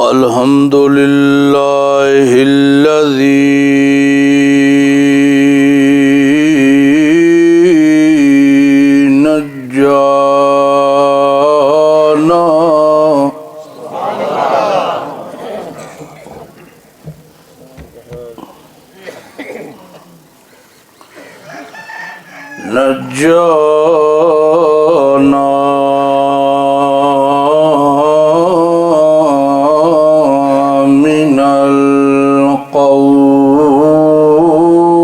الحمد لله الذي نجانا من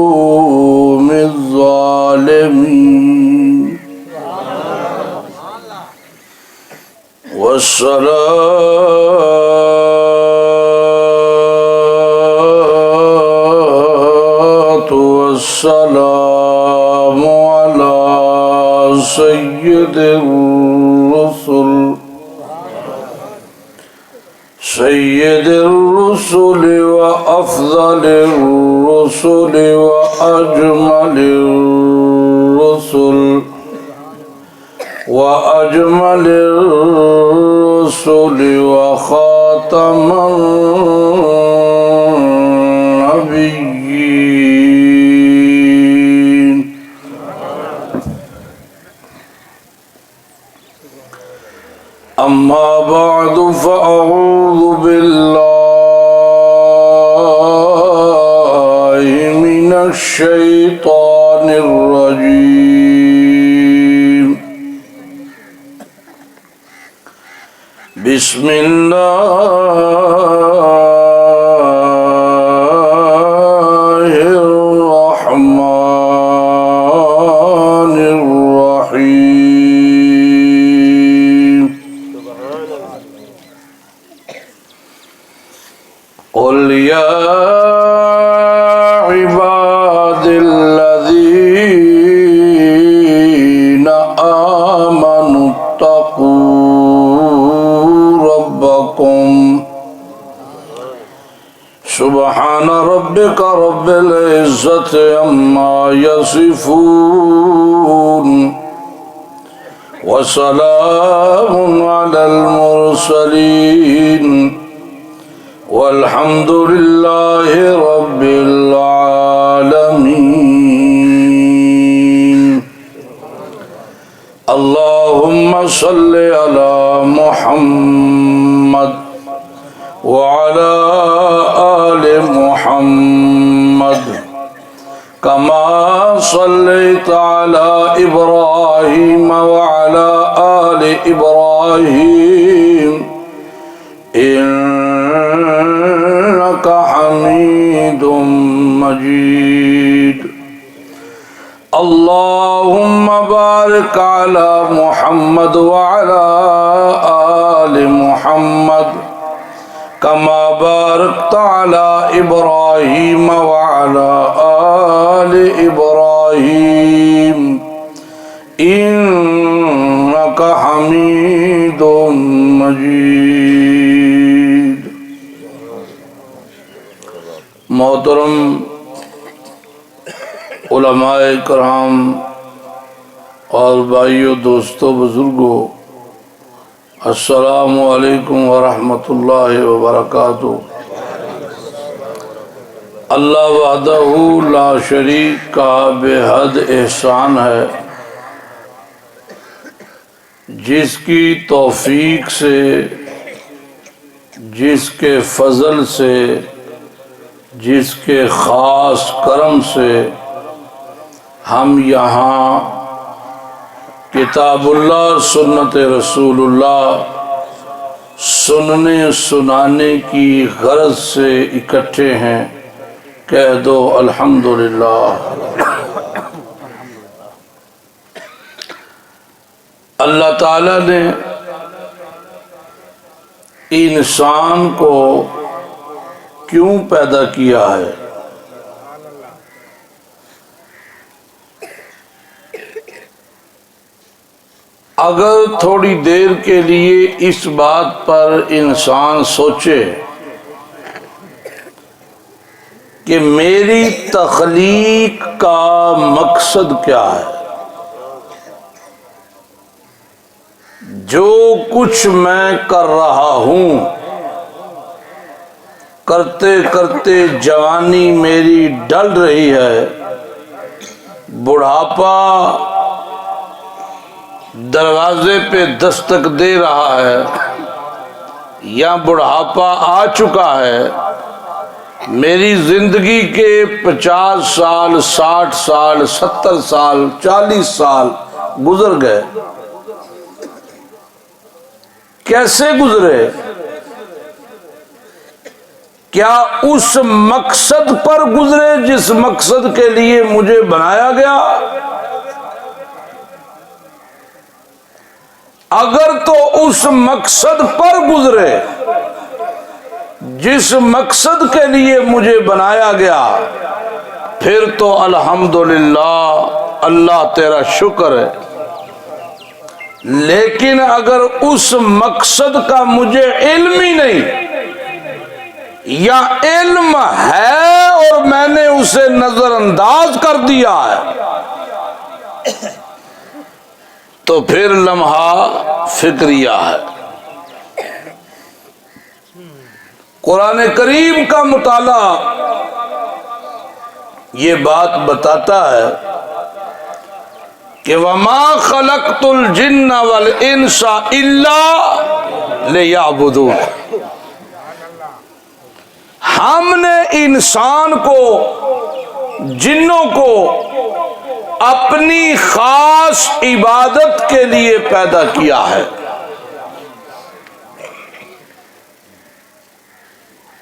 القوم الظالمين والصلاة والسلام على سيد الرسل وأفضل الرسل وأجمل الرسل وخاتم النبيين أما بعد فأعوذ بالله من الشيطان الرجيم بسم الله الرحمن الرحيم قل يا عباد الذين آمنوا اتقوا ربكم سبحان ربك رب العزة عما يصفون وسلام على المرسلين والحمد لله رب العالمين اللهم صل على محمد وعلى آل محمد كما صليت على إبراهيم وعلى آل إبراهيم إنك حميد مجيد اللهم بارك على محمد وعلى آل محمد كما باركت على إبراهيم وعلى آل إبراهيم إنك حميد مجيد محترم علماء کرام اور بھائیو دوستو بزرگو السلام علیکم ورحمۃ اللہ وبرکاتہ۔ اللہ وحدہ لا شریک کا بے حد احسان ہے، جس کی توفیق سے، جس کے فضل سے، جس کے خاص کرم سے ہم یہاں کتاب اللہ سنت رسول اللہ سننے سنانے کی غرض سے اکٹھے ہیں، کہہ دو الحمدللہ۔ اللہ تعالیٰ نے انسان کو کیوں پیدا کیا ہے؟ اگر تھوڑی دیر کے لیے اس بات پر انسان سوچے کہ میری تخلیق کا مقصد کیا ہے، جو کچھ میں کر رہا ہوں کرتے کرتے جوانی میری ڈل رہی ہے، بڑھاپا دروازے پہ دستک دے رہا ہے، یا بڑھاپا آ چکا ہے، میری زندگی کے 50 سال 60 سال 70 سال 40 سال گزر گئے۔ کیسے گزرے؟ کیا اس مقصد پر گزرے جس مقصد کے لیے مجھے بنایا گیا؟ اگر تو اس مقصد پر گزرے جس مقصد کے لیے مجھے بنایا گیا، پھر تو الحمدللہ، اللہ تیرا شکر ہے۔ لیکن اگر اس مقصد کا مجھے علم ہی نہیں، یا علم ہے اور میں نے اسے نظر انداز کر دیا ہے، تو پھر لمحہ فکریہ ہے۔ قرآن کریم کا مطالعہ یہ بات بتاتا ہے کہ وَمَا خَلَقْتُ الْجِنَّ وَالْإِنسَ إِلَّا لِيَعْبُدُونَ، ہم نے انسان کو، جنوں کو اپنی خاص عبادت کے لیے پیدا کیا ہے۔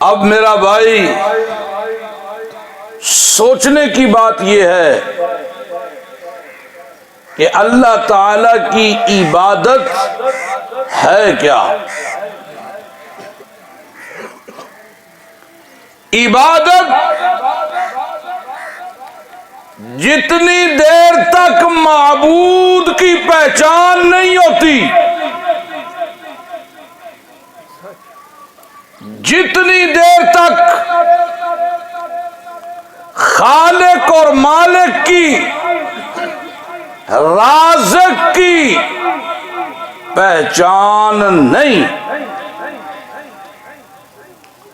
اب میرا بھائی، سوچنے کی بات یہ ہے کہ اللہ تعالی کی عبادت ہے کیا؟ عبادت جتنی دیر تک معبود کی پہچان نہیں ہوتی، جتنی دیر تک خالق اور مالک کی، رازق کی پہچان نہیں،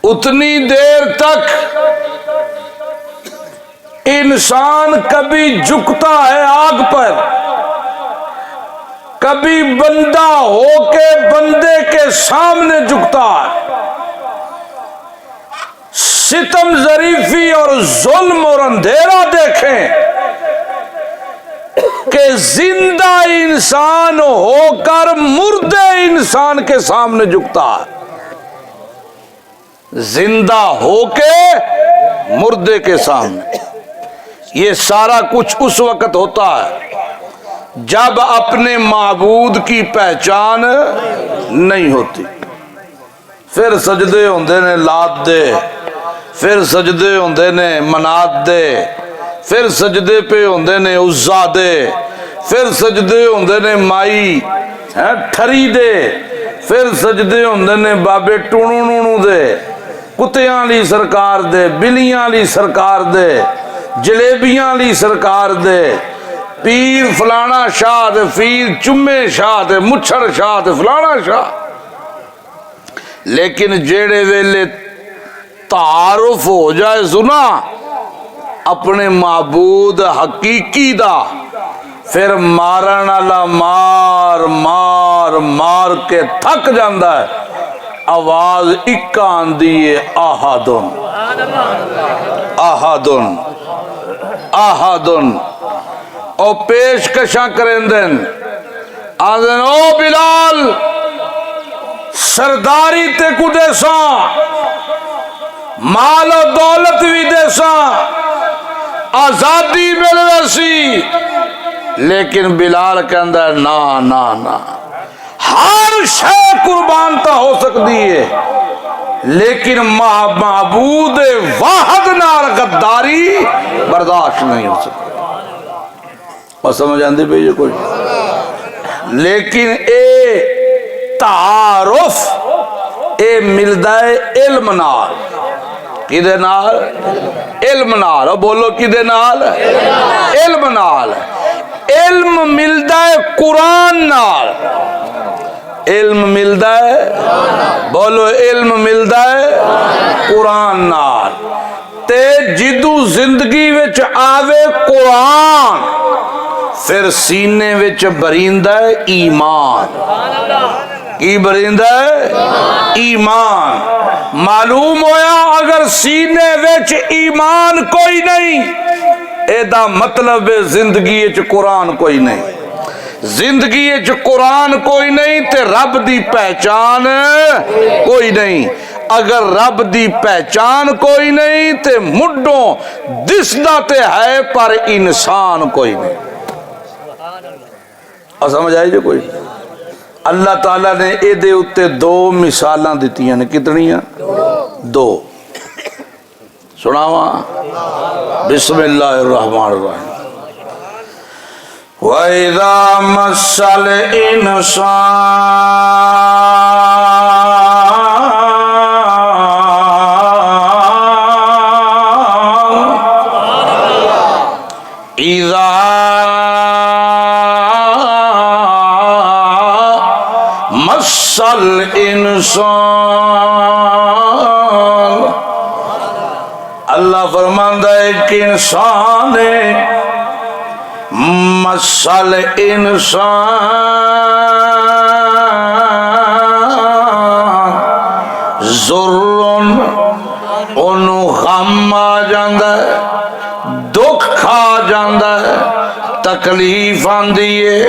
اتنی دیر تک انسان کبھی جھکتا ہے آگ پر، کبھی بندہ ہو کے بندے کے سامنے جھکتا ہے، ستم ظریفی اور ظلم اور اندھیرا دیکھیں کہ زندہ انسان ہو کر مردے انسان کے سامنے جھکتا ہے، زندہ ہو کے مردے کے سامنے۔ یہ سارا کچھ اس وقت ہوتا ہے جب اپنے معبود کی پہچان نہیں ہوتی۔ پھر سجدے ہوندے نے لات دے، پھر سجدے ہوندے نے منات دے، پھر سجدے پہ ہوندے نے عزا دے، پھر سجدے ہوندے نے مائی ٹھری دے، پھر سجدے ہوندے نے بابے ٹونو نونو دے، کتیاں لی سرکار دے، بلیاں لی سرکار دے، جلیبیاں لی سرکار دے، پیر فلانا شاہ دے، پیر چمے شاہ دے، مچھڑ شاہ دے، فلانا شاہ۔ لیکن جیڑے ویلے تعارف ہو جائے سنا اپنے معبود حقیقی دا، پھر مارن والا مار مار مار کے تھک جاندہ ہے، آواز اکا آندی ہے، آہادن آہادن آہادن، او پیشکشاں کریں دن آدھن او بلال سرداری تے کو دے ساں، مال و دولت بھی دے ساں، آزادی مل ویسی، لیکن بلال کہندہ ہے نا نا نا، ہر شے قربان تا ہو سکتی ہے، لیکن معبود واحد نال غداری برداشت نہیں ہو سکتی۔ اور سمجھ آندی پہ یہ کوئی؟ لیکن اے تعارف اے ملدہ علم نال، کدے نال؟ علم نال، بولو کدے نال؟ علم نال۔ علم ملدہ قرآن نال، علم ملدہ ہے، بولو علم ملدہ ہے قرآن نال تے جدو زندگی وچ آوے قرآن پھر سینے وچ بریندہ ہے ایمان کی بریندہ ہے ایمان معلوم ہویا اگر سینے وچ ایمان کوئی نہیں اے دا مطلب ہے زندگی وچ قرآن کوئی نہیں زندگی وچ قرآن کوئی نہیں تے رب دی پہچان کوئی نہیں اگر رب دی پہچان کوئی نہیں تے مڈوں دسدا تے ہے پر انسان کوئی نہیں اور سمجھ آئی جو کوئی اللہ تعالیٰ نے اے دے اتے دو مثالاں دیتی ہیں کتنی ہیں دو سناواں بسم اللہ الرحمن الرحیم وَإِذَا مَسَّ الْإِنسَانَ إِذَا مَسَّ الْإِنسَانَ اللہ فرماندہ ایک انسان ہے مسل انسان ضرورن انہوں غم آ جاندہ ہے دکھ آ جاندہ ہے تکلیف آندی ہے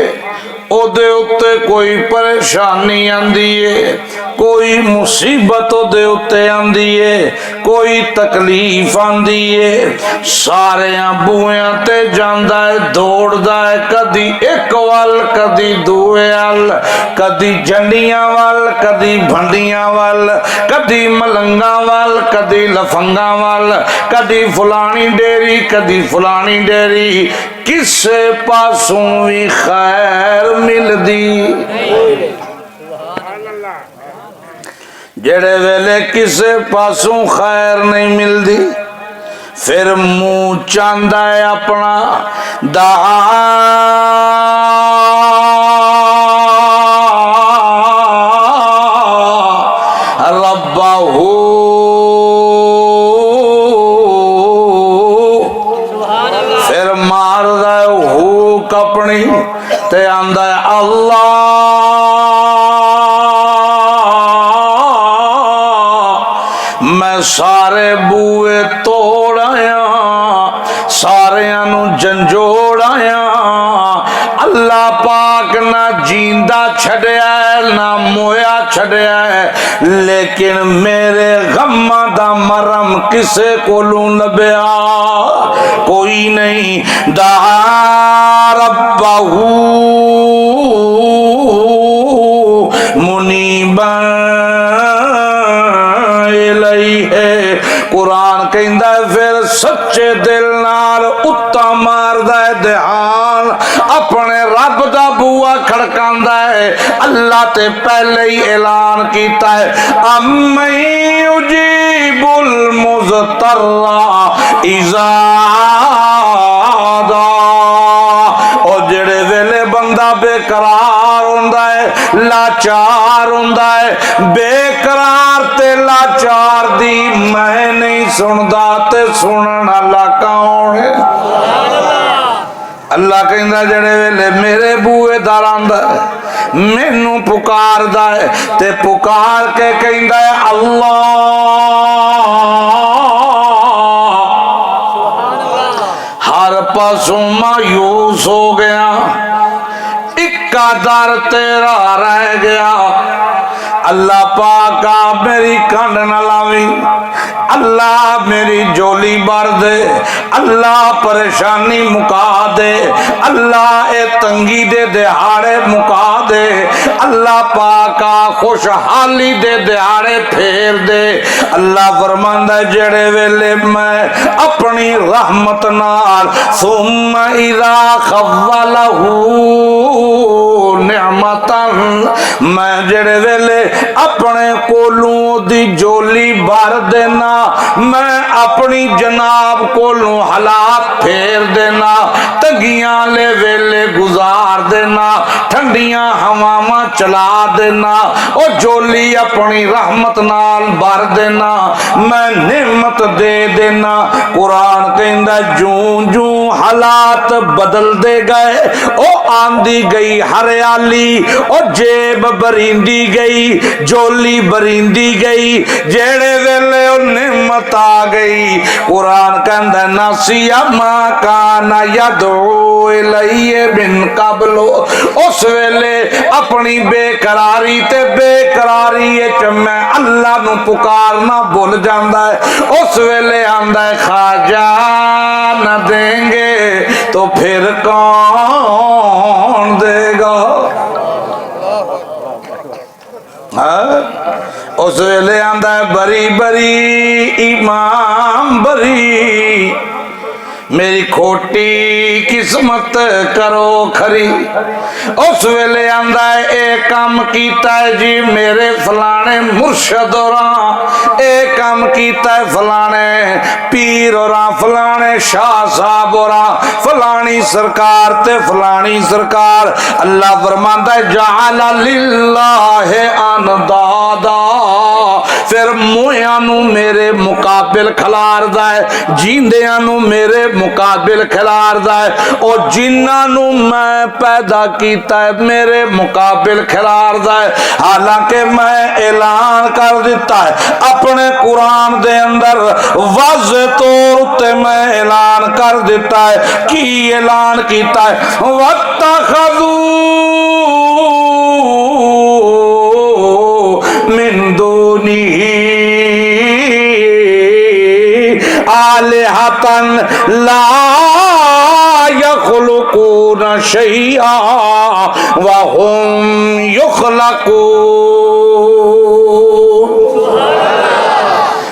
او دے اتے کوئی پریشانی آندی ہے کوئی مصیبت او دے اتے آندی ہے کوئی تکلیف آندی ہے سارے بویاں تے جاندہ ہے دوڑ دا ہے کدی ایک وال کدی دوے وال کدی جھنڈیاں وال کدی بھنڈیاں وال کدی ملنگاں وال کدی لفنگاں وال کدی فلانی ڈیری کدی فلانی ڈیری کسے پاسوں بھی خیر مل دی جڑے ویلے کسے پاسوں خیر نہیں مل دی پھر منہ چاندہ ہے اپنا ربہ پھر مار دے ہوک اپنی تے آندہ ہے اللہ میں سارے بوئے توڑ آیا سارے انو جنجوڑ آیا اللہ پاک نہ جیندہ چھڑیا ہے نہ مویا چھڑیا ہے لیکن میرے غم دا مرم کسے کو لوں لبیا کوئی نہیں دعا ربہو منیبا الیہ قرآن کہندہ ہے پھر سچے دل نال اتا ماردہ ہے دہان اپنے رب دا بوا کھڑکاندہ ہے اللہ تے پہلے ہی اعلان کیتا ہے اَمَّن يُجِيبُ الْمُضْطَرَّ اِذَا دَعَاهُ اور جڑے ویلے بندہ بے قرار ہوندہ ہے لاچار ہوندہ ہے بے قرار تے لاچار دی میں نہیں سندہ تے سنن اللہ کون ہے اللہ کہندہ جڑے ویلے میرے بوئے داراندہ ہے مینو پکار دا ہے تے پکار کے کہندہ ہے اللہ ہر پاسوں مایوس ہو گیا اکا در تیرا رہ گیا اللہ پاکا میری کھنڈ نہ لاوی اللہ میری جولی بار دے اللہ پریشانی مکا دے اللہ اے تنگی دے دہاڑے مکا دے اللہ پاکا خوشحالی دے دہاڑے پھیر دے اللہ فرماندہ جڑے ویلے میں اپنی رحمت نال ثم اذا خولہو نعمتن میں جڑے ویلے اپنے کولوں دی جولی بھر دینا میں اپنی جناب کولوں حالات پھیر دینا تنگیاں لے ویلے گزار دینا ٹھنڈیاں ہواواں چلا دینا اور جولی اپنی رحمت نال بھر دینا میں نعمت دے دینا قرآن کہندا جوں جوں حالات بدل دے گئے او آندی گئی ہریالی اور جیب بریندی گئی جولی بریندی گئی جیڑے ویلے او نعمت آ گئی قرآن کہندا ناسیا ما کانا یدعو الیہ من قبل اس ویلے اپنی بے قراری تے بے قراری میں اللہ نو پکارنا بھول جاندا ہے اس ویلے آندا ہے خواجہ نہ دیں گے تو پھر کون دے گا اس ویلے آندا ہے بری بری امام بری میری کھوٹی قسمت کرو کھری اس ویلے آندا ہے اے کام کیتا ہے جی میرے فلانے مرشد اوراں اے کام کیتا ہے فلانے پیر اوراں فلانے شاہ صاحب اوراں فلانی سرکار تے فلانی سرکار اللہ فرماندا ہے جعل للہ اندادا پھر مویاں نو میرے مقابل کھلار دا ہے جیندیاں نو میرے مقابل کھلار دا ہے اور جنہاں نو میں پیدا کیتا ہے میرے مقابل کھلار دا ہے حالانکہ میں اعلان کر دیتا ہے اپنے قرآن دے اندر واضح طور تے میں اعلان کر دیتا ہے کی اعلان کیتا ہے وَاتَّخَذُوا من دونی آلہتن لا یخلقون شیئا وهم یخلقون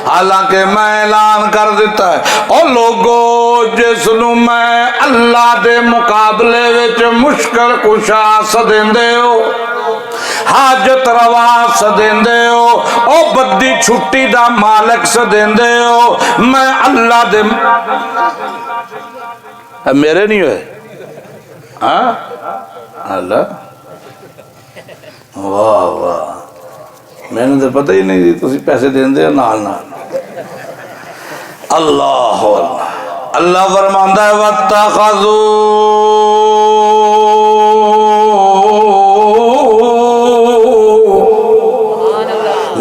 حالانکہ میں اعلان کر دیتا ہے اور لوگو جس نو میں اللہ دے مقابلے وچ مشکل کشا سدیندے ہو حاجت روا سدیندے ہو او بدی چھٹی دا مالک سدیندے ہو میں اللہ دے میرے نہیں ہوئے ہاں اللہ واہ واہ میں نے تو پتہ ہی نہیں دی تسی پیسے دیندے ہو نال نال اللہ اللہ فرماندا ہے وَاتَّخَذُوا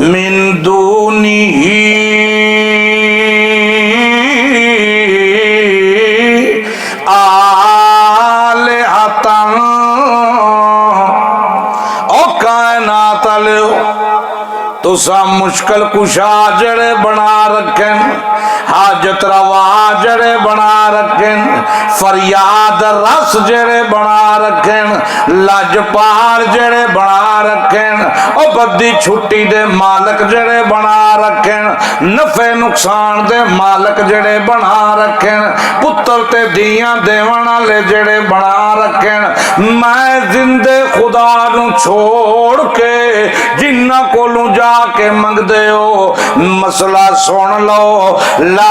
من دونه آلہۃ او کائنات والو تسا مشکل کشا جڑے بنا رکھن حاجت روا جڑے بنا رکھن فریاد رس جڑے بنا رکھن لاجپار جڑے بنا رکھن او بدی چھٹی دے مالک جڑے بنا رکھن نفع نقصان دے مالک جڑے بنا رکھن پتر تے دیاں دیون والے جڑے بنا رکھن میں زندے خدا نو چھوڑ کے جنہاں کولوں جا کے منگ دے ہو مسئلہ سن لو لا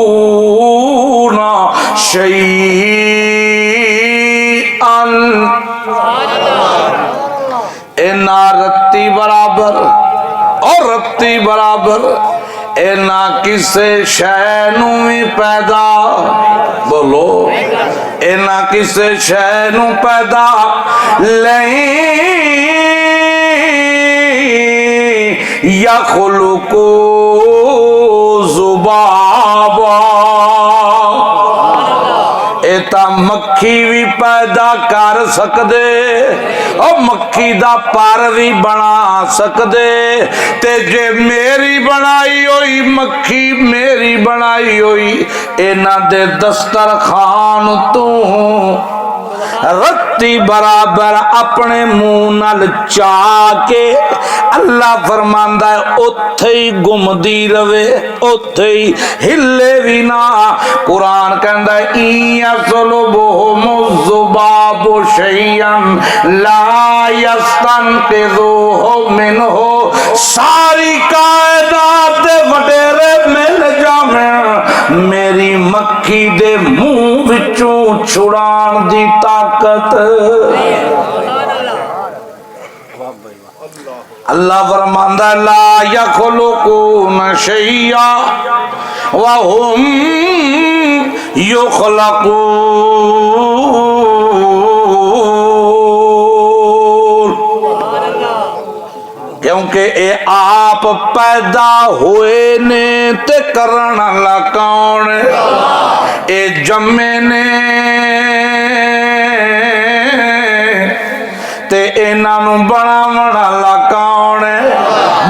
یخلقون شیئا اینا رتی برابر اور رتی برابر اینا کسے شے نو ہی پیدا بولو اینا کسے شے نو پیدا لئی یخلقو ذبابا ایتا مکھی بھی پیدا کر سکدے اور مکھی دا پر بھی بنا سکدے تے جے میری بنائی ہوئی مکھی میری بنائی ہوئی اینا دے دسترخوان تو رتی برابر اپنے منہ نال چا کے اللہ فرماندا ہے اوتھے ہی گمدی رہے اوتھے ہی ہلے بھی نہ قرآن کہندا ہے یسلبہم الذباب شیئا لا یستنقذوہ منہ ساری کائنات دے وڈیرے مل جاویں میری مکھی دے منہ وچوں چھڑان دی طاقت اللہ فرماندا ہے لا یخلقون شیئا وہم یخلقون کیونکہ اے آپ پیدا ہوئے نے تے کرنا لکاؤن اے جمے نے تے انہاں بناونا لکاؤن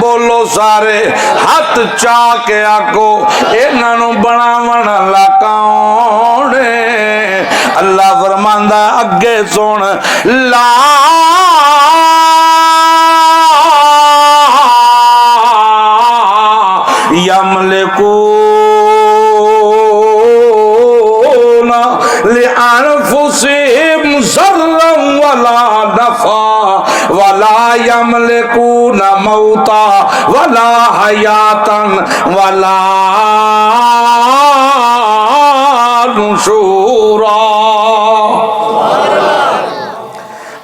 بولو سارے ہاتھ چاہ کے آکو انہاں بناونا لکاؤن اللہ فرماندا اگے سن لا یملکون لانفسہم ضرا ولا نفعا ولا یملکون موتا ولا حیاتا ولا نشورا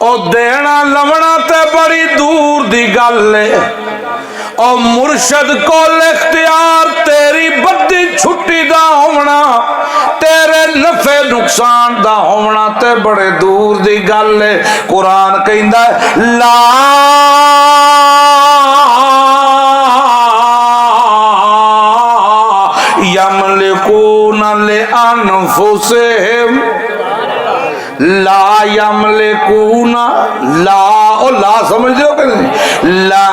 او دینا لونا تے بڑی دور دی گل ہے او مرشد کو اختیار تیری بدی چھٹی دا ہونا تیرے نفع نقصان دا ہونا تے بڑے دور دی گل ہے قرآن کہندا ہے لا یملکون لانفسہم لا یملکون لا او لا سمجھ دیو کہ نہیں لا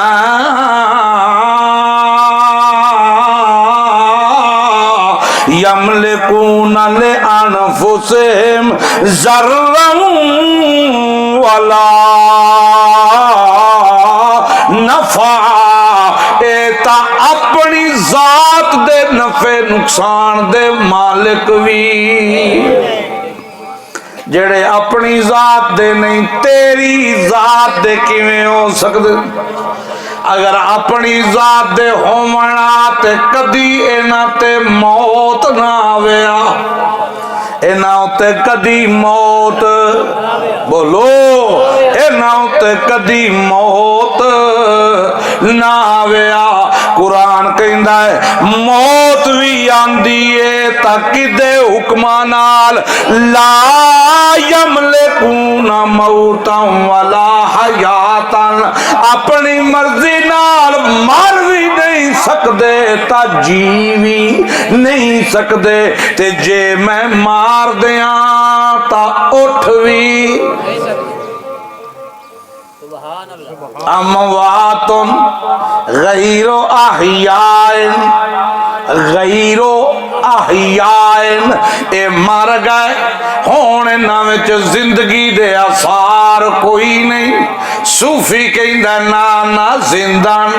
یملکون لانفسہم ضرا ولا نفعا اے تا اپنی ذات دے نفع نقصان دے مالک بھی جڑے اپنی ذات دے نہیں تیری ذات دے کیویں ہو سکدے اگر اپنی ذات دے ہومنا تے کدی انہاں تے موت نہ آویا انہاں تے کدی موت بولو انہاں تے کدی موت نہ آویا قرآن کہندا ہے موت بھی آندی ہے تاکہ دے حکماں نال لا یملکون موتا ولا حیاتا اپنی مرضی نال مر بھی نہیں سکدے تا جی بھی نہیں سکدے تے جے میں مار دیاں تا اٹھ بھی اموات غیر احیاء غیر احیاء اے مر گئے ہون انہاں وچ زندگی دے آثار کوئی نہیں صوفی کہندا نا نا زندان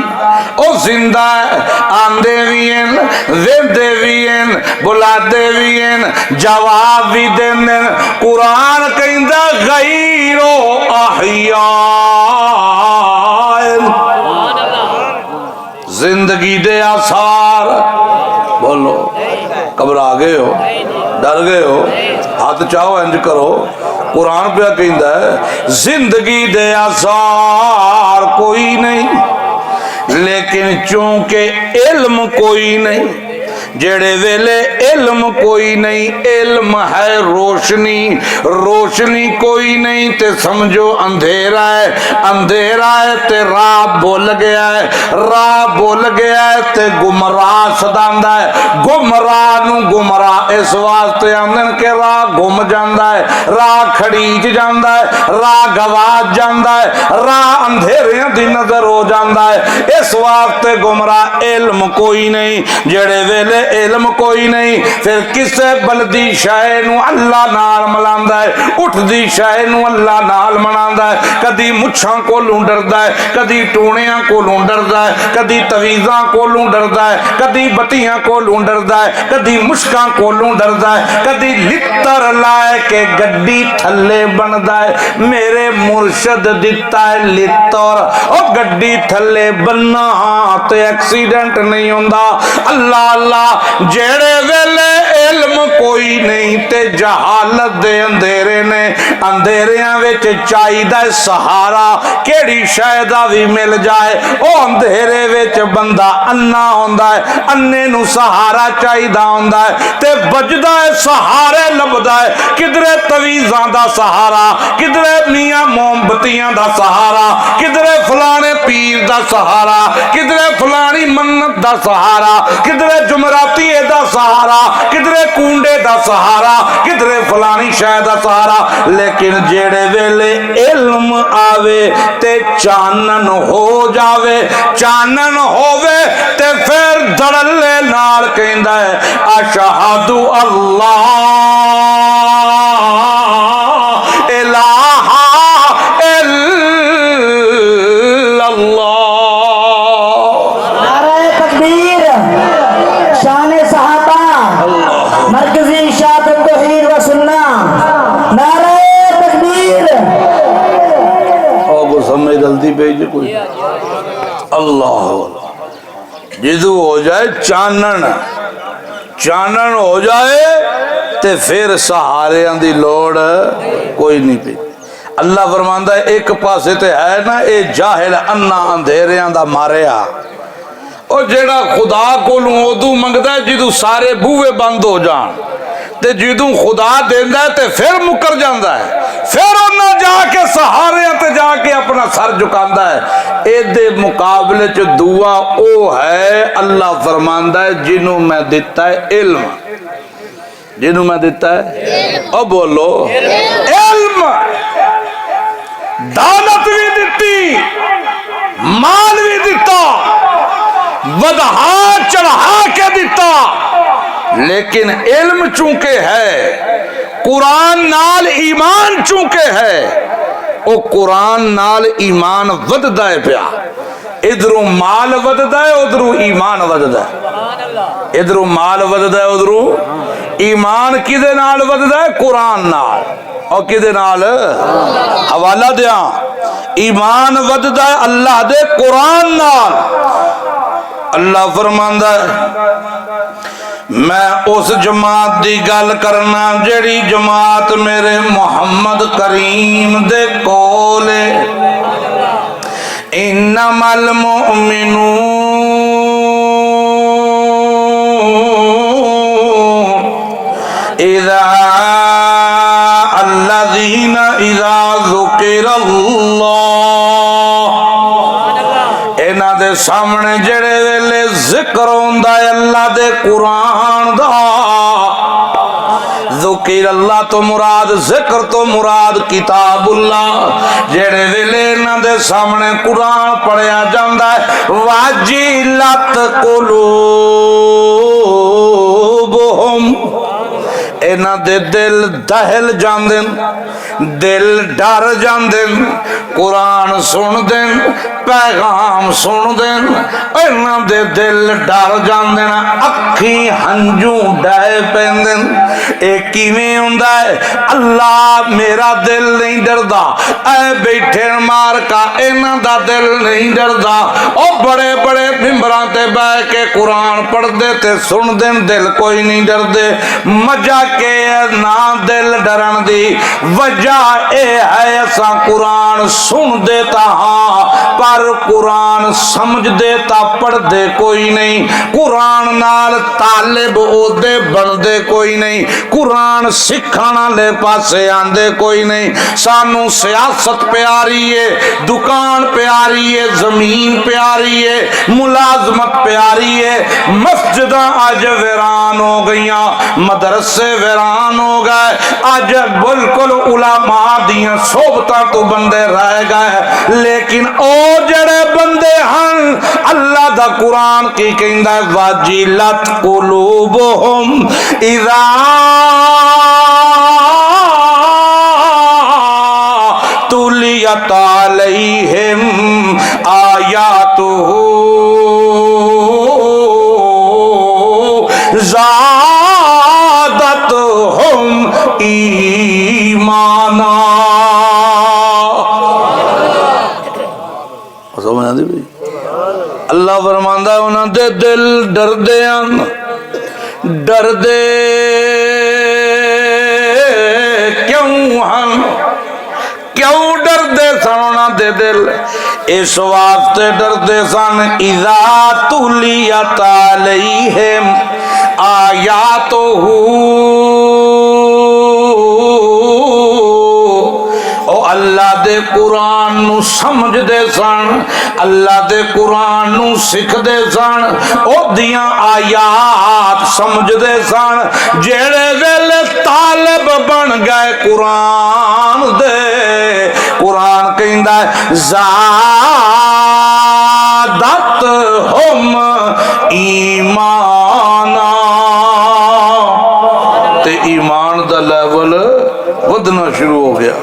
او زندہ ہے آندے بھی ہیں ویندے بھی ہیں بلادے بھی ہیں جواب بھی دیندے قرآن کہندا غیر احیاء زندگی دے آثار بولو گھبرا گئے ہو ڈر گئے ہو ہاتھ چاہو انج کرو قرآن پہ کہندا ہے زندگی دے آثار کوئی نہیں لیکن چونکہ علم کوئی نہیں جڑے ویلے علم کوئی نہیں علم ہے روشنی روشنی کوئی نہیں تے سمجھو اندھیرا ہے تے راہ بھول گیا ہے راہ بھول گیا ہے تے گمراہ سداندا ہے گمراہ نو گمراہ اس واسطے آندن کہ راہ گم جاندا ہے راہ کھڑیچ جاندا ہے راہ گواچ جاندا ہے راہ اندھیریاں دی نظر ہو جاندا ہے اس واسطے گمراہ علم کوئی نہیں جڑے ویلے علم کوئی نہیں پھر کسے بلدی شے نو اللہ نال ملاندا ہے اٹھدی شے نو اللہ نال مناندا ہے کدی مچھاں کولوں ڈردا ہے کدی ٹونیاں کولوں ڈردا ہے کدی تویزاں کولوں ڈردا ہے کدی بتیاں کولوں ڈردا ہے کدی مشکاں کولوں ڈردا ہے کدی لتر لائے کے گڈی تھلے بندا ہے میرے مرشد دتا ہے لتر او گڈی تھلے بننا تے ایکسیڈنٹ نہیں ہوندا اللہ اللہ جڑے ویلے علم کوئی نہیں تے جہالت دے اندھیرے نے اندھیریاں وچ چاہیدا ہے سہارا کیڑی شے دا وی مل جائے او اندھیرے وچ بندہ انا ہوندا ہے انے نو سہارا چاہیدا ہوندا ہے تے بجدا ہے سہارے لبدا ہے کدرے تویزاں دا سہارا کدرے میاں موم بتیاں دا سہارا کدرے فلانے پیر دا سہارا کدرے فلانی منت دا سہارا کدرے جمراتی دا سہارا کدرے کونڈے دا سہارا کدرے فلانی شے دا سہارا لیکن جیڑے ویلے علم آوے تے چانن ہو جاوے چانن ہووے تے پھر دڑلے نال کہندا ہے اشہد اللہ الہ الا اللہ نعرہ تکبیر شان صحابہ مرکزی اشاعت توحید و سنہ نعرہ تکبیر او کو سمجھ جلدی بھیج کوئی اللہ جدو ہو جائے چانن چانن ہو جائے تے پھر سہارے دی لوڑ کوئی نہیں پی اللہ فرماندا ہے ایک پاسے تے ہے نا اے جاہل انا اندھیریاں دا ماریا او جیڑا خدا کولوں ادو منگدا ہے جدو سارے بوئے بند ہو جان تے جدوں خدا دیندا ہے تے پھر مکر جاندا ہے پھر انہاں جا کے سہارے تے جا کے اپنا سر جھکاندا ہے اے دے مقابلے چ دعا او ہے اللہ فرماندا ہے جنوں میں دیتا ہے علم جنوں میں دیتا ہے او بولو علم دولت بھی دیتی مال بھی دیتا ودہا چڑھا کے دیتا لیکن علم چونکہ ہے قرآن نال ایمان چونکہ ہے او قرآن نال ایمان وددا ہے پیا ادھروں مال وددا ہے ادھروں ایمان وددا ہے ادھروں مال وددا ہے ادھروں ایمان کدے نال وددا ہے قرآن نال اور کدے نال حوالہ دیاں ایمان وددا ہے اللہ دے قرآن نال اللہ فرماندا ہے میں اس جماعت دی گل کرنا جڑی جماعت میرے محمد کریم دے کولے انما المؤمنون الذین اذا ذکر اللہ انہاں دے سامنے جڑے ویلے ذکر ہوندا ہے اللہ دے قرآن دا ذکر اللہ تو مراد ذکر تو مراد کتاب اللہ جڑے ویلے انہاں دے سامنے قرآن پڑھیا جاندا ہے واجلت قلوبہم انہاں دے دل دہل جاندن دل ڈر جاندن قرآن سن دن پیغام سن دن انہاں دے دل ڈر جاندن اکھی ہنجوں ڈائے پیندن ایک کیویں ہوندا ہے اللہ میرا دل نہیں ڈردا اے بیٹھے مار کا انہاں دا دل نہیں ڈردا او بڑے بڑے ممبراں تے بیٹھ کے قرآن پڑھ دے تے سن دن دل کوئی نہیں ڈردے مجا کے نا دل ڈرن دی وجہ اے ہے اساں قرآن سن دیتا ہاں پر قرآن سمجھ دیتا پڑھ دے کوئی نہیں قرآن نال طالب او دے بن دے کوئی نہیں قرآن سکھانا لے پاسے آندے کوئی نہیں سانو سیاست پیاری ہے دکان پیاری ہے زمین پیاری ہے ملازمت پیاری ہے مسجداں آج ویران ہو گئیاں مدرسے ویران ہو گئے آج بالکل علماء دیاں صحبتاں تو بندے رہ گئے لیکن او جڑے بندے ہن اللہ دا قرآن کی کہندا ہے واجلت قلوبہم اذا ایمانا سمجھ آتی بھئی اللہ فرماندا ہے انہاں دے دل ڈردے ہیں ڈردے کیوں ہیں کیوں ڈردے سن انہاں دے دل اس واسطے ڈردے سن اذا تلیت علیہم آیاتہ اللہ دے قرآن نو سمجھ دے سن اللہ دے قرآن نو سکھ دے سن او دیاں آیات سمجھ دے سن جیڑے ویلے طالب بن گئے قرآن دے قرآن کہندا ہے زادت ہم ایمانا تے ایمان دا لیول ودنا شروع ہو گیا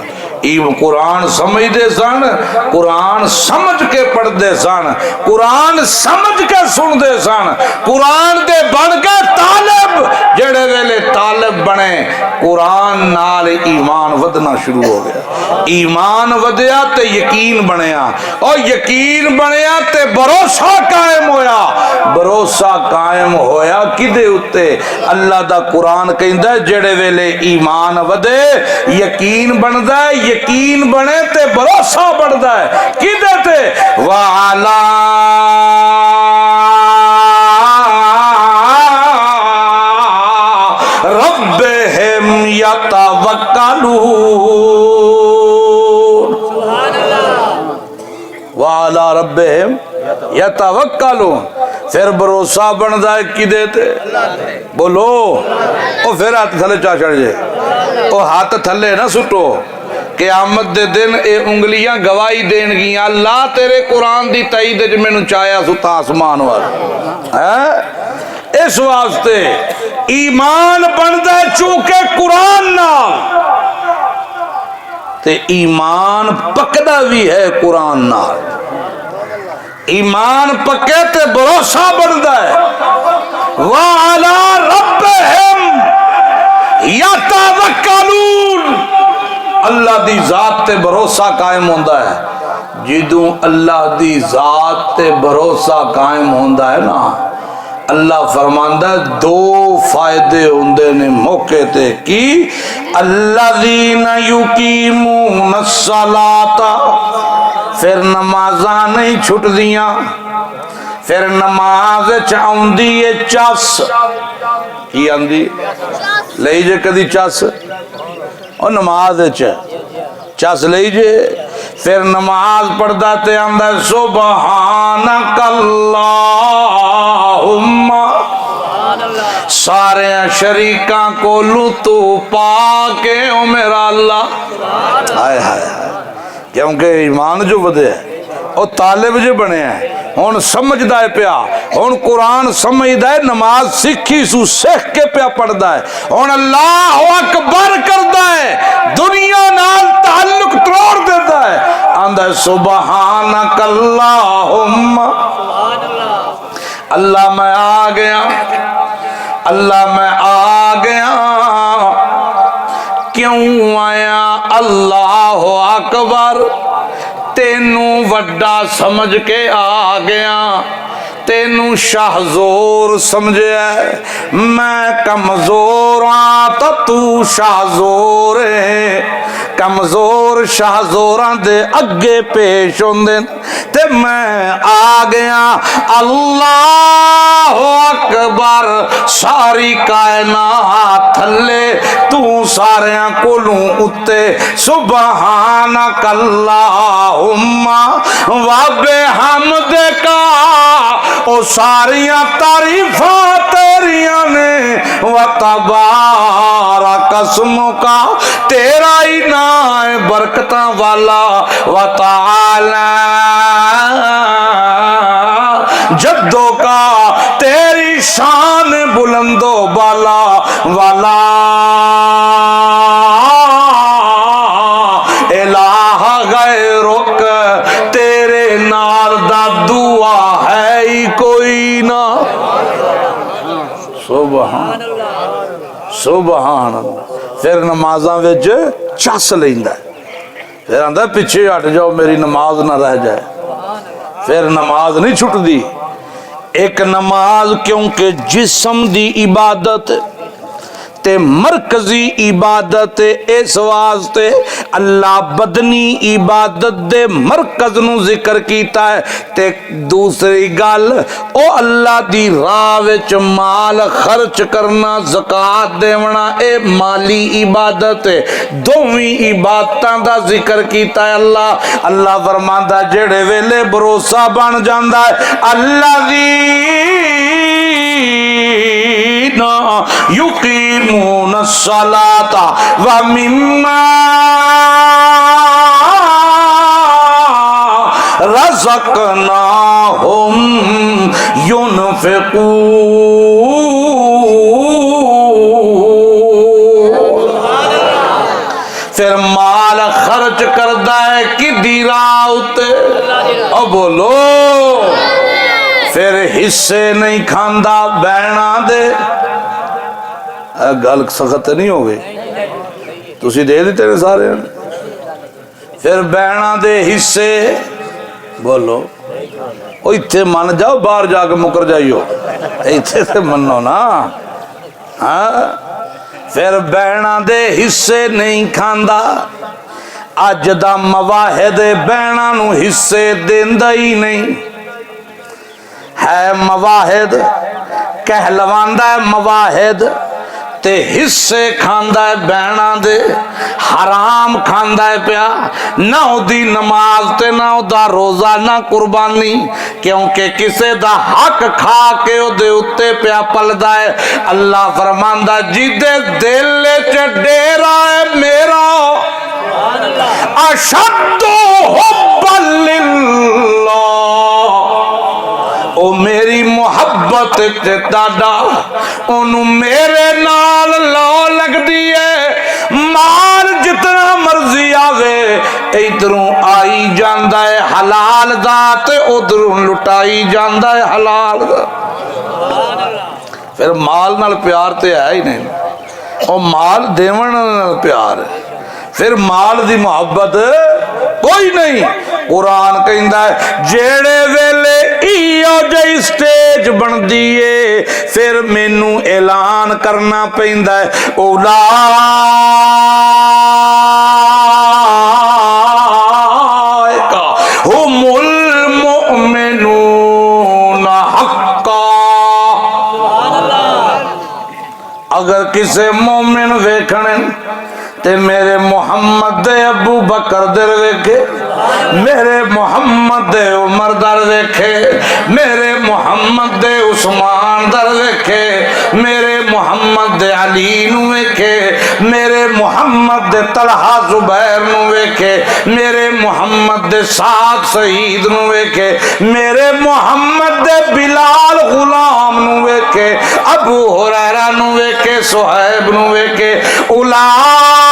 قرآن سمجھ دے سن قرآن سمجھ کے پڑھ دے سن قرآن سمجھ کے سن دے سن قرآن دے بن کے طالب جڑے ویلے طالب بنے قرآن نال ایمان ودنا شروع ہو گیا ایمان ودیا تے یقین بنیا اور یقین بنیا تے بھروسہ قائم ہویا بھروسہ قائم ہویا کدے اتے اللہ دا قرآن کہندا ہے جڑے ویلے ایمان ودے یقین بندا ہے یقین بنے تے بھروسہ بڑھدا ہے کدے تے وعلا ربہم یتوکلون وعلا ربہم یتوکلون پھر بھروسہ بندا ہے کدے تے بولو او پھر ہاتھ تھلے چا چڑھ جائے او ہاتھ تھلے نہ سٹو قیامت دے دن اے انگلیاں گواہی دین گیاں اللہ تیرے قرآن دی تائید وچ مینوں چایا ستا آسمان وال اس واسطے ایمان بندا ہے چونکہ قرآن نال تے ایمان پکدا بھی ہے قرآن نال ایمان پکے تے بھروسہ بندا ہے وعلی ربہم یتوکلون اللہ دی ذات تے بھروسہ قائم ہوندا ہے جدوں اللہ دی ذات تے بھروسہ قائم ہوندا ہے نا اللہ فرماندا ہے دو فائدے ہوندے نے موقع تے کی الذین یقیمون الصلاۃ پھر نمازاں نہیں چھٹ دیاں پھر نماز چاؤندی ہے چس کی آندی لئی جے کدی چس اور نماز چس لئی جے پھر نماز پڑھدا تے آندا سبحانک اللہم سارے شریکاں کو تو پاکے او میرا اللہ ہائے ہائے کیونکہ ایمان جو بدے ہے اور طالب جو بنے ہیں ہون سمجھدا ہے پیا ہون قرآن سمجھدا ہے نماز سکھی سو سکھ کے پیا پڑھدا ہے ہون اللہ اکبر کردا ہے دنیا نال تعلق توڑ دیتا ہے آندا ہے سبحانک اللہم اللہ میں آ گیا اللہ میں آ گیا کیوں آیا اللہ اکبر تینوں وڈا سمجھ کے آ گیا تینوں شاہزور سمجھے میں کمزور ہاں تو شاہزور ہے کمزور شاہزوراں دے اگے پیش ہوندے تے میں آ گیا اللہ اکبر ساری کائنات تھلے تو ساریاں کولوں اتے سبحانک اللہم و بحمدک او ساریاں تعریفاں تیریاں نے و تبارک اسمک تیرا ہی نام ہے برکتاں والا و تعالی جدوں کا تیری شان بلند و بالا والا الہ غیرک تیرے نال دا دعا ہے ہی کوئی نہ سبحان اللہ پھر نمازاں وچ چس لیندا پھر آندا پیچھے ہٹ جاؤ میری نماز نہ رہ جائے پھر نماز نہیں چھٹدی ایک نماز کیونکہ جسم دی عبادت تے مرکزی عبادت اس واسطے اللہ بدنی عبادت دے مرکز نو ذکر کیتا ہے تے دوسری گل او اللہ دی راہ وچ مال خرچ کرنا زکات دیونا اے مالی عبادت ہے دوویں عبادتاں دا ذکر کیتا ہے اللہ فرماندا جڑے ویلے بھروسہ بن جاندا ہے اللہ دی یقیمون الصلاۃ ومما رزقناہم ینفقون پھر مال خرچ کردا ہے کدی راہ اتے او بولو پھر حصے نہیں کھاندا بہنا دے گل سخت نہیں ہو گئی تسی دے دیتے نے سارے پھر بہنا دے حصے بولو او ایتھے من جاؤ باہر جا کے مکر جائیو ایتھے سے منو نا ہاں پھر بہنا دے حصے نہیں کھاندا اج دا مواحد بہنا نو حصے دیندا ہی نہیں ہے مواحد کہلواندا ہے مواحد تے حصے کھاندا ہے بہنا دے حرام کھاندا ہے پیا نہ او دی نماز تے نہ او دا روزہ نہ قربانی کیونکہ کسے دا حق کھا کے او دے اتے پیا پلدا ہے اللہ فرماندا جدے دل چ ڈیرا ہے میرا اشد حب للہ او میری محبت تے دادا انہوں میرے نال لو لگ دیئے مال جتنا مرضی آوے ادھروں آئی جاندہ ہے حلال دا تے ادھروں لٹائی جاندہ ہے حلال دا پھر مال نال پیار تے ہے ہی نہیں اور مال دیون نال پیار ہے پھر مال دی محبت کوئی نہیں قرآن کہندا ہے جیڑے ویلے ایو جئی سٹیج بن دیئے پھر مینو اعلان کرنا پیندا ہے اولئک هم المؤمنون حقا اگر کسے مومن ویکھنے تے میرے محمد دے ابو بکر در ویکھے میرے محمد دے عمر در ویکھے میرے محمد دے عثمان در ویکھے میرے محمد دے علی نو ویکھے میرے محمد دے طلحہ زبیر نو ویکھے میرے محمد دے سعد سعید نو ویکھے میرے محمد دے بلال غلام نو ویکھے ابو ہریرہ نو ویکھے صہیب نو ویکھے اولئک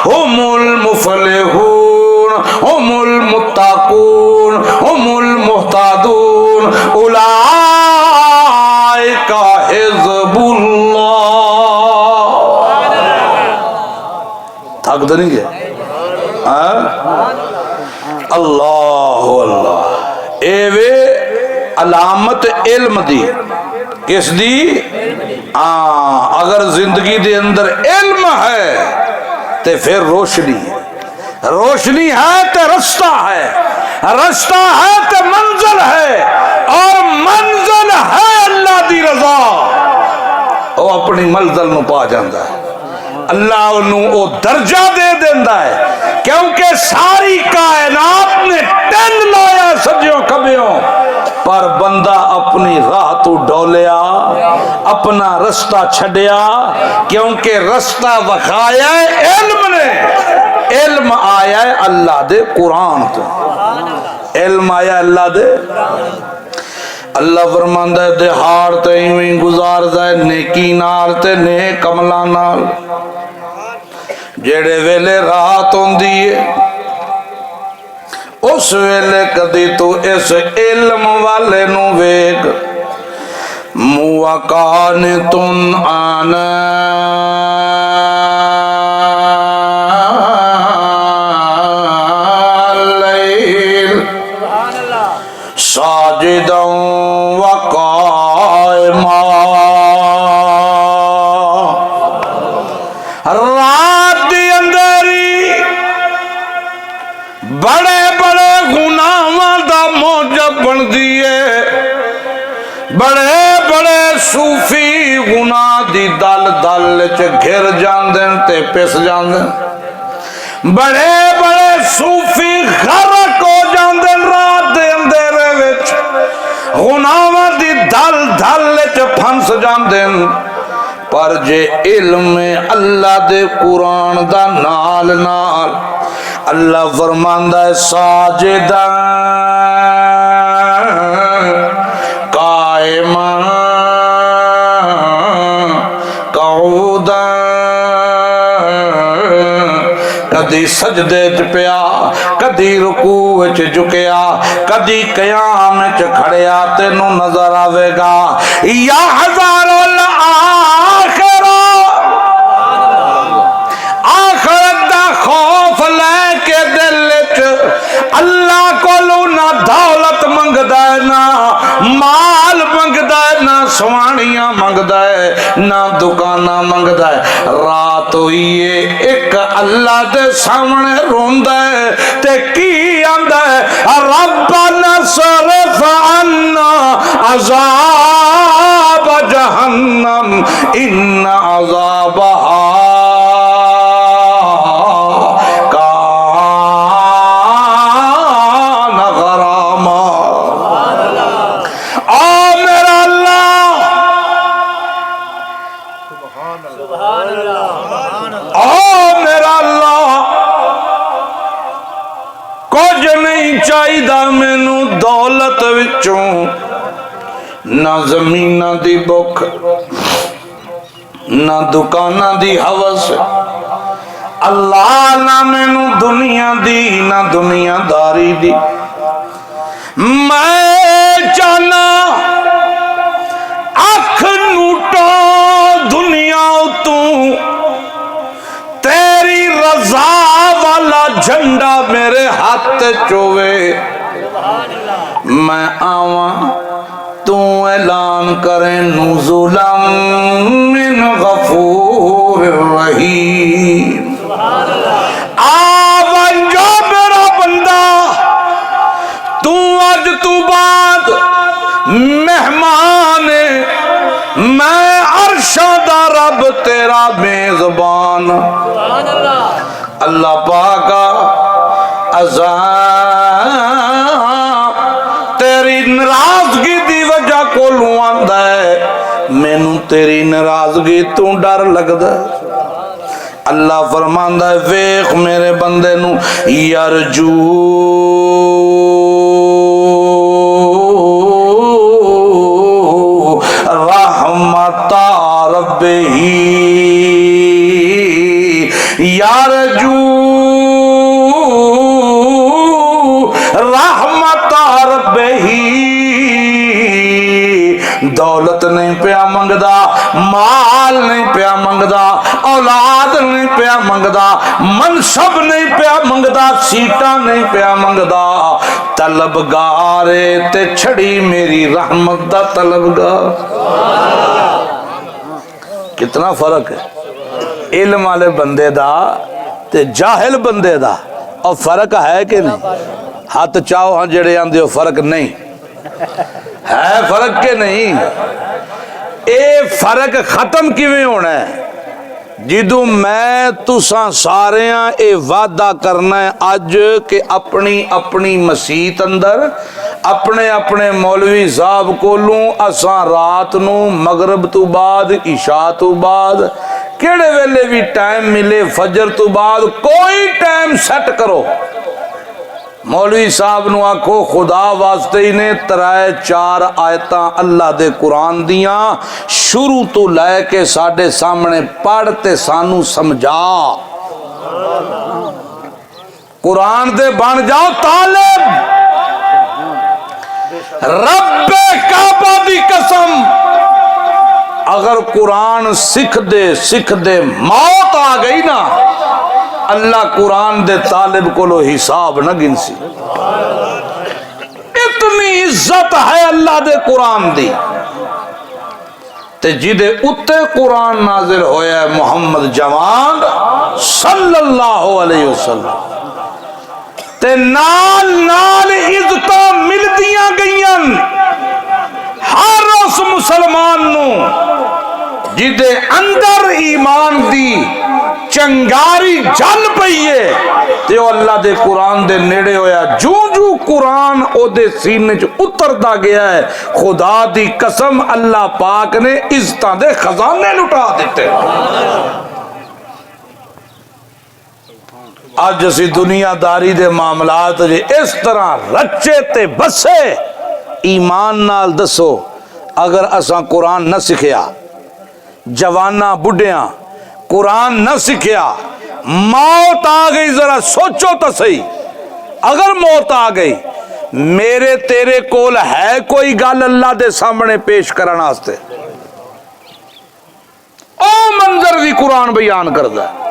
هم المفلحون هم المتقون هم المهتدون اولئک حزب اللہ تھک تو نہیں گئے اللہ اللہ اے وے علامت علم دی کس دی اگر زندگی دے اندر علم ہے تے پھر روشنی ہے روشنی ہے تے رستہ ہے رستہ ہے تے منزل ہے اور منزل ہے اللہ دی رضا وہ اپنی منزل نو پا جاندہ ہے اللہ انہوں او درجہ دے دیندہ ہے کیونکہ ساری کائنات نے ٹن لایا سجیوں کبھیوں پر بندہ اپنی راہ تو ڈولیا اپنا رستہ چھڑیا کیونکہ رستہ وکھایا ہے علم نے علم آیا ہے اللہ دے قرآن تو علم آیا اللہ دے اللہ فرماندہ ہے دہاڑ تے ہی گزار دے نیکی نال تے نیک عملاں نال جیڑے ویلے رات ہوندی ہے اس ویلے کدی تو اس علم والے نو ویکھ وقانت آناء الليل ساجدا وقائما رات دی اندری بڑے بڑے گناہاں دا موجب بن دیے بڑے بڑے صوفی گناہ دی دل دل چ گھر جاندن تے پس جاندن بڑے بڑے صوفی غرق ہو جاندن رات دے اندھیرے وچ گناہاں دی دل دل چ پھنس جاندن پر جے علم اللہ دے قرآن دا نال نال اللہ فرماندا ہے ساجداں قائماں قعودا کدی سجدے چ پیا کدی رکوع وچ جھکیا کدی قیام وچ کھڑیا تینوں نظر آوے گا یا ہزار الآخرہ آخرت دا خوف لے کے دل وچ اللہ کولوں نہ دولت منگدا ہے نہ مال منگدا ہے نہ سوانیاں منگدا ہے نہ دکاناں منگدا ہے رات ہوئی ہے ایک اللہ دے سامنے روندا ہے تے کی آندا ہے ربنا صرف عنا عذاب جہنم ان عذابها کان غراما او میرا اللہ او میرا اللہ کچھ نہیں چاہیدا مینوں دولت وچوں نہ زمیناں دی بھوک نہ دکاناں دی ہوس اللہ نہ مینوں دنیا دی نہ دنیا داری دی میں چاہنا اکھ نوٹا دنیا تو تیری رضا والا جھنڈا میرے ہاتھ چوے میں آواں تو اعلان کریں نزلا من غفور رحیم آون جو میرا بندہ تو آج تو بعد مہمان میں عرشاں دا رب تیرا میزبان اللہ پاکا عذاب تیری ناراضگی دی وجہ کو لواندا ہے مینوں تیری ناراضگی تو ڈر لگدا ہے اللہ فرماندا ہے ویکھ میرے بندے نو یرجو رحمت ربہ یرجو رحمت ربہ دولت نہیں پیا منگدا مال نہیں پیا منگدا اولاد نہیں پیا منگدا منصب نہیں پیا منگدا سیٹاں نہیں پیا منگدا طلبگار تے چھڑی میری رحمت دا طلبگار کتنا فرق ہے علم والے بندے دا تے جاہل بندے دا اور فرق ہے کہ نہیں ہاتھ چاہو ہاں جڑے آندے ہو فرق نہیں ہے فرق کے نہیں اے فرق ختم کیویں ہونا ہے جدوں میں تساں ساریاں اے وعدہ کرنا ہے اج کہ اپنی اپنی مسیت اندر اپنے اپنے مولوی صاحب کولوں اساں رات نو مغرب تو بعد عشاء تو بعد کیڑے ویلے بھی ٹائم ملے فجر تو بعد کوئی ٹائم سیٹ کرو مولوی صاحب نو آکھو خدا واسطے ہی نے ترائے 4 آیتاں اللہ دے قرآن دیاں شروع تو لے کے ساڈے سامنے پڑھتے سانو سمجھا قرآن دے بن جاؤ طالب رب کعبہ دی قسم اگر قرآن سکھ دے موت آ گئی نا، اللہ قرآن دے طالب کو لو حساب نہ گنسی۔ اتنی عزت ہے اللہ دے قرآن دی، تے جدے اتے قرآن نازل ہویا ہے محمد جوان صلی اللہ علیہ وسلم، تے نال نال عزتاں ملدیاں گئیاں ہر اس مسلمان نو جدے اندر ایمان دی چنگاری جل پئیے تے او اللہ دے قرآن دے نیڑے ہویا۔ جو جو قرآن او دے سینے چ اتردا گیا ہے، خدا دی قسم اللہ پاک نے عزتاں دے خزانے لٹا دیتے۔ آج اسی دنیا داری دے معاملات جے اس طرح رچے تے بسے، ایمان نال دسو اگر اساں قرآن نہ سکھیا، جواناں بڈھیاں قرآن نہ سکھیا، موت آ گئی، ذرا سوچو تو صحیح، اگر موت آ گئی میرے تیرے کول ہے کوئی گل اللہ دے سامنے پیش کرنا واسطے؟ او منظر بھی قرآن بیان کردا ہے۔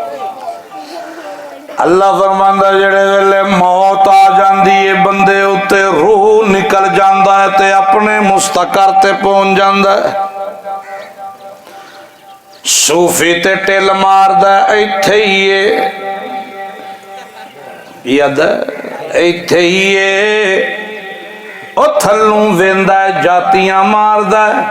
اللہ فرماندا جڑے ویلے موت آ جاندی ہے بندے اتے روح نکل جاندا ہے تے اپنے مستقر تے پہنچ جاندا ہے۔ صوفی تے ٹل ماردا ایتھے ہی ہے، یاد ایتھے ہی ہے، او تھلوں ویندا ہے جاتیاں ماردا ہے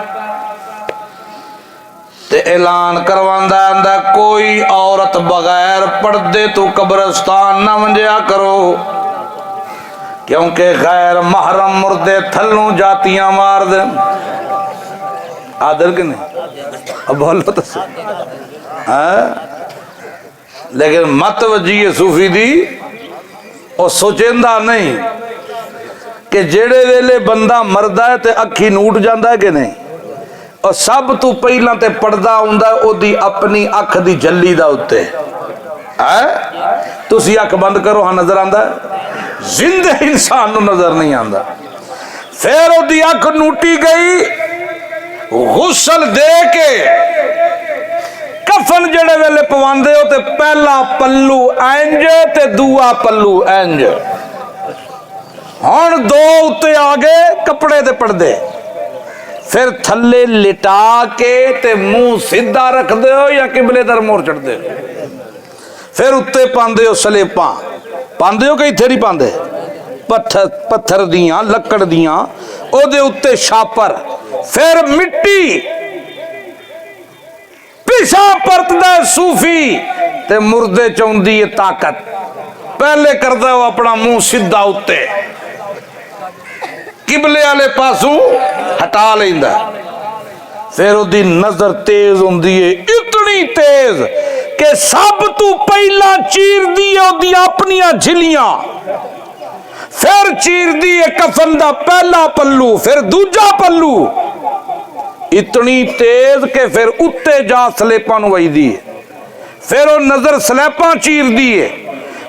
تے اعلان کرواندا آندا کوئی عورت بغیر پردے تو قبرستان نہ ونجیا کرو، کیونکہ غیر محرم مردے تھلوں جاتیاں مار دیں۔ عادل کہ نہیں؟ اب بولو تو لیکن مت وجی صوفی دی اور سوچندہ نہیں کہ جیڑے ویلے بندہ مردہ ہے تے اکھی نوٹ جاندہ ہے کہ نہیں، اور سب تو پہلا تے پردہ ہوندہ ہے او دی اپنی اکھ دی جلی دا ہوتے تو اسی اکھ بند کرو ہاں نظر آندہ ہے، زندہ انسان نو نظر نہیں آندہ۔ پھر او دی اکھ نوٹی گئی، غسل دے کے کفن جڑے ویلے پواندے ہو تے پہلا پلو اینج تے دوہ پلو اینج، ہن دو اتے آگے کپڑے تے پڑھ دے، پھر تھلے لٹا کے تے منہ سیدھا رکھ دے ہو یا قبلے در مور چڑھ دے ہو، پھر اتے پاندے ہو سلیپاں، پاندے ہو کئی تھیری پاندے پتھر دیاں لکڑ دیاں، او دے اتے شاپر، پھر مٹی پیشا پرت دے صوفی تے مردے چوندی طاقت، پہلے کردہ ہو اپنا منہ سیدھا اتے قبلے والے پاسوں ہٹا لیندہ، پھر او دی نظر تیز ہوندی ہے، اتنی تیز کہ سب تو پہلا چیر دی او دی اپنیاں جھلیاں، پھر چیر دی کفن دا پہلا پلو، پھر دوجا پلو، اتنی تیز کہ پھر اتے جا سلیپاں نو وئی دی، پھر او نظر سلیپاں چیر دی ہے،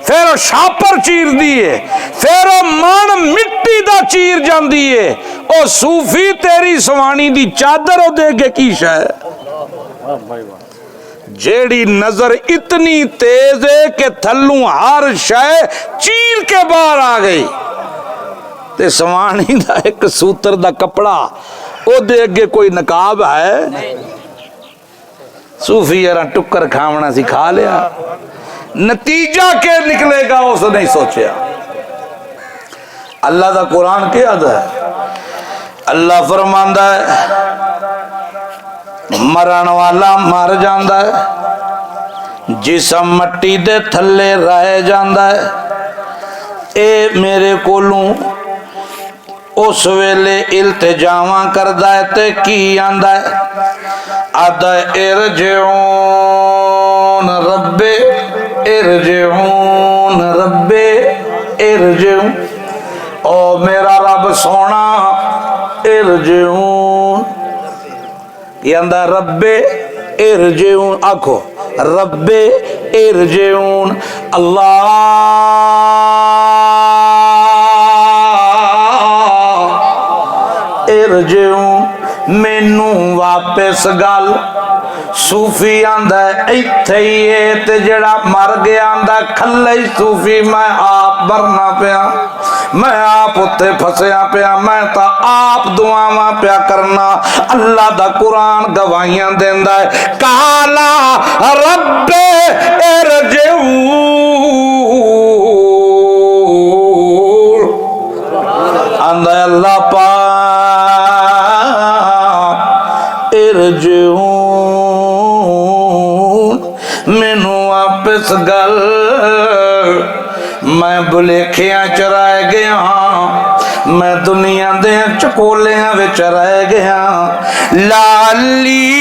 پھر او شاپر چیر دیئے، پھر او مان مٹی دا چیر جان دیئے، او صوفی تیری سوانی دی چادر او دے گے کیش ہے، جیڑی نظر اتنی تیز ہے کہ تھلوں ہر شے چیر کے باہر آ گئی، تے سوانی دا ایک سوتر دا کپڑا او دے گے کوئی نقاب ہے؟ صوفی یرا ٹکر کھاونا سکھا لیا، نتیجہ کے نکلے گا اس نہیں سوچیا۔ اللہ دا قرآن کیا ہے؟ اللہ فرماندہ ہے مرن والا مر جاندہ ہے، جسم مٹی دے تھلے رہ جاندہ ہے، اے میرے کولوں اس ویلے التجاواں کردہ ہے تے کی آندہ ہے، آدھا ارجعون رب ارجعون رب ارجعون، او میرا رب سونا ارجعون، یہ اندہ رب ارجعون، آکھو رب ارجعون، اللہ ارجعون، مینو واپس گل صوفی آندا ایتھے ہی ہے تے جڑا مر گیا آندا کھلے ہی صوفی میں آپ مرنا پیا میں آپ اتنے پھسیا پیا میں تا آپ دعاواں پیا کرنا اللہ دا قرآن گواہیاں دیندا ہے کالا رب ارجعون آندا اللہ پاک ارجعون مینو واپس گل میں بلیکھیاں چرائے گیا میں دنیا دے چکولیاں وچ رہ گیا لالی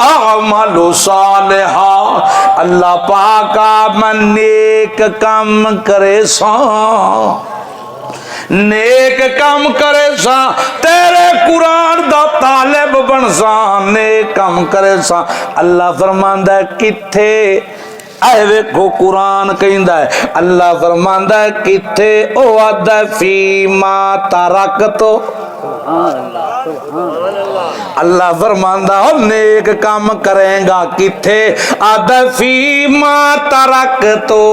اعمل صالحا اللہ پاکا میں نیک کام کرے سا نیک کام کرے سا تیرے قرآن دا طالب بن سا نیک کام کرے سا اللہ فرماندا ہے کتھے اے ویکھو قرآن کہندا ہے اللہ فرماندا ہے کتھے او آدا فیما ترکتو اللہ فرماندا ہے نیک کام کریں گا کتھے آدا فیما ترکتو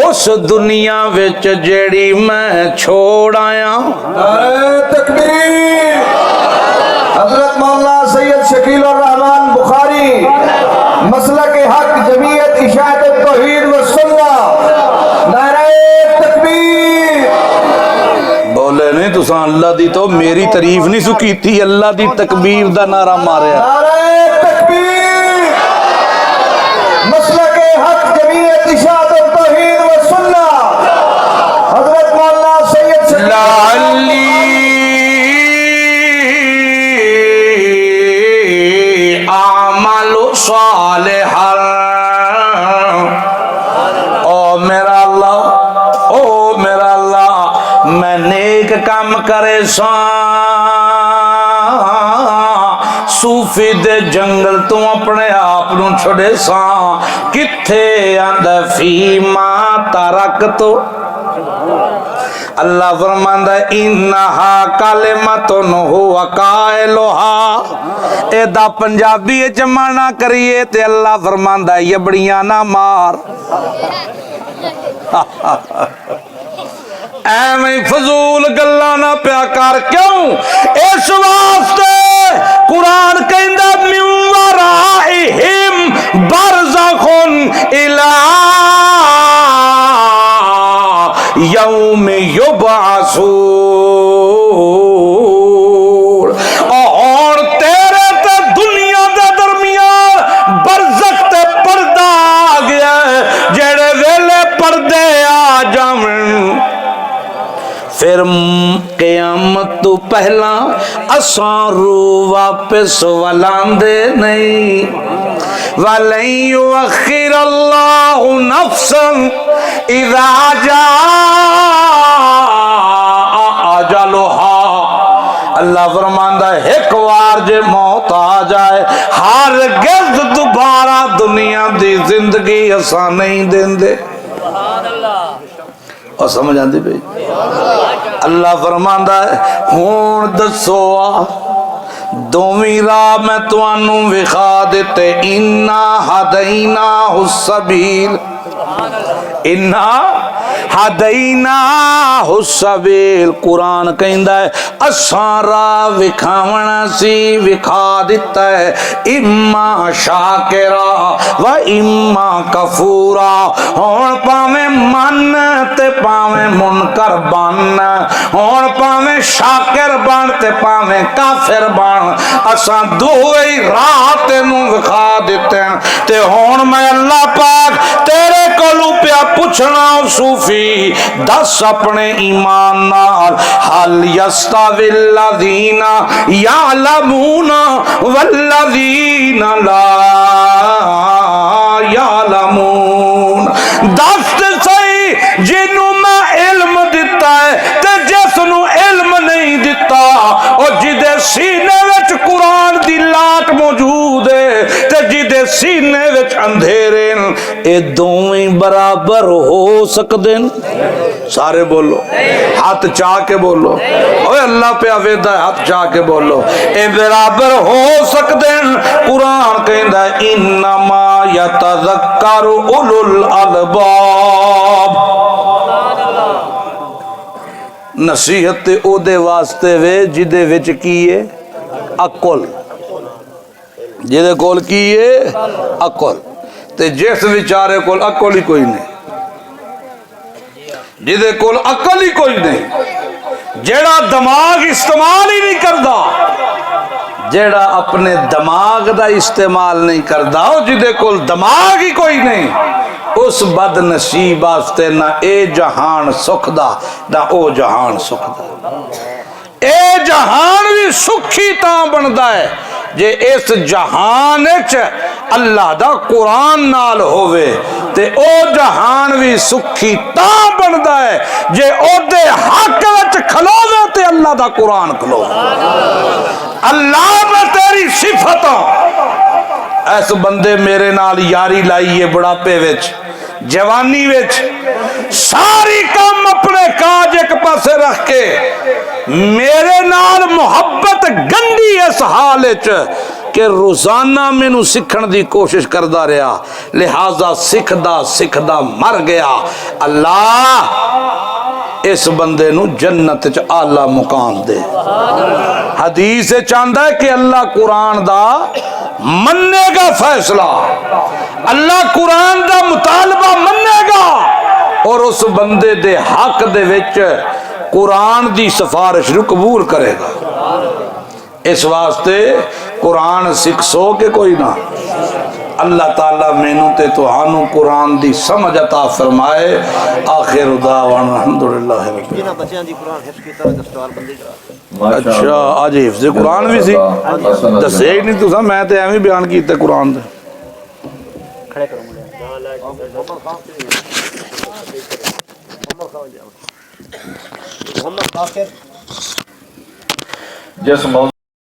اس دنیا وچ جیڑی میں چھوڑ آیا نعرہ تکبیر حضرت مولانا سید شکیل الرحمن بخاری مسلک حق جمعیت اشاعت توحید و سنہ نعرہ تکبیر بولے نہیں تساں اللہ دی تو میری تعریف نہیں سو کیتی اللہ دی تکبیر دا نعرہ ماریا نعرہ تکبیر مسلک حق جمعیت اشاعت توحید و سنہ حضرت مولانا سید شکیل لعلی اعمل صالحا او میرا اللہ میں نیک کام کرے سا صوفی دے جنگل تو اپنے آپ نو چھڑے سا کتھے آندا فیما ترکتو اللہ فرماندا ہے انہا کلمتن ہوا قائلھا اے دا پنجابی وچ معنی کریے تے اللہ فرماندا ہے یبڑیاں نہ مار ایویں فضول گلاں نہ پیا کر کیوں اس واسطے قرآن کہندا من ورائہم برزخ الی یوم یبعثون اور تیرے تے دنیا دے درمیان برزخ تے پردہ آ گیا ہے جڑے ویلے پردے آ جاون پھر قیامت تو پہلا اساں روح واپس ولاندے نہیں وَلَن يُؤَخِّرَ اللَّهُ نَفْسًا اِذَا جَاءَ أَجَلُهَا اللہ فرماندا ہے ایک وار جے موت آ جائے ہرگز دوبارہ دنیا دی زندگی اساں نہیں دیندے اور سمجھ آندی بھئی اللہ فرماندا ہے ہون دسو دوویں راہ میں تانوں وکھا دتے انا ہدینا السبیل انا ہدینا السبیل قرآن کہندا ہے اساں راہ وکھاونا سی وکھا دتا ہے اما شاکرا و اما کفورا ہون پاویں من تے پاویں منکر بن ہون پاویں شاکر بن تے پاویں کافر بن اساں دوئی راہ تینوں وکھا دتے ہیں تے ہون میں اللہ پاک تیرے کولوں پیا پوچھنا صوفی دس اپنے ایمان نال حل یستوی الذین یعلمون والذین لا یعلمون دس صحیح جنوں میں علم دیتا ہے تے جس نو علم نہیں دیتا اور جدے سینے وچ قرآن دی لاٹ موجود ہے تے جدے سینے وچ اندھیرے اے دوویں برابر ہو سکدے سارے بولو ہاتھ چاہ کے بولو اوے اللہ پہ آویدہ ہے ہاتھ چاہ کے بولو اے برابر ہو سکتے ہیں قرآن کہندہ ہے انما یتذکر اولو الالباب نصیحت او دے واسطے وے جدے وچ کیے عقل جدے کول کیے عقل تے جس بیچارے کول عقل ہی کوئی نہیں جدے کول عقل ہی کوئی نہیں جیڑا دماغ استعمال ہی نہیں کردا جیڑا اپنے دماغ دا استعمال نہیں کردا جدے کول دماغ ہی کوئی نہیں اس بد نصیب واسطے نہ اے جہان سکھ دا نہ او جہان سکھ دا اے جہان بھی سکھی تاں بندا ہے جے اس جہان وچ اللہ دا قرآن نال ہووے تے او جہان بھی سکھی تاں بندا ہے جے او دے حق وچ کھلووے تے اللہ دا قرآن کھلووے اللہ میں تیری صفتوں ایس بندے میرے نال یاری لائیے بڑھاپے وچ جوانی وچ ساری کام اپنے کاج ایک پاسے رکھ کے میرے نال محبت گندی اس حال وچ کہ روزانہ مینوں سکھن دی کوشش کردا رہا لہذا سکھدا مر گیا اللہ اس بندے نو جنت وچ اعلی مقام دے حدیث چاہندا ہے کہ اللہ قرآن دا مننے گا فیصلہ اللہ قرآن دا مطالبہ مننے گا اور اس بندے دے حق دے وچ قرآن دی سفارش رو قبول کرے گا اس واسطے قرآن سکھ سو کے کوئی نہ اللہ تعالیٰ مینوں تے توہانوں قرآن دی سمجھ عطا فرمائے آخر دعوانا الحمدللہ اچھا آج حفظ قرآن بھی سی دسے ہی نہیں تو سا میں تے ایویں بیان کیتے قرآن دے جس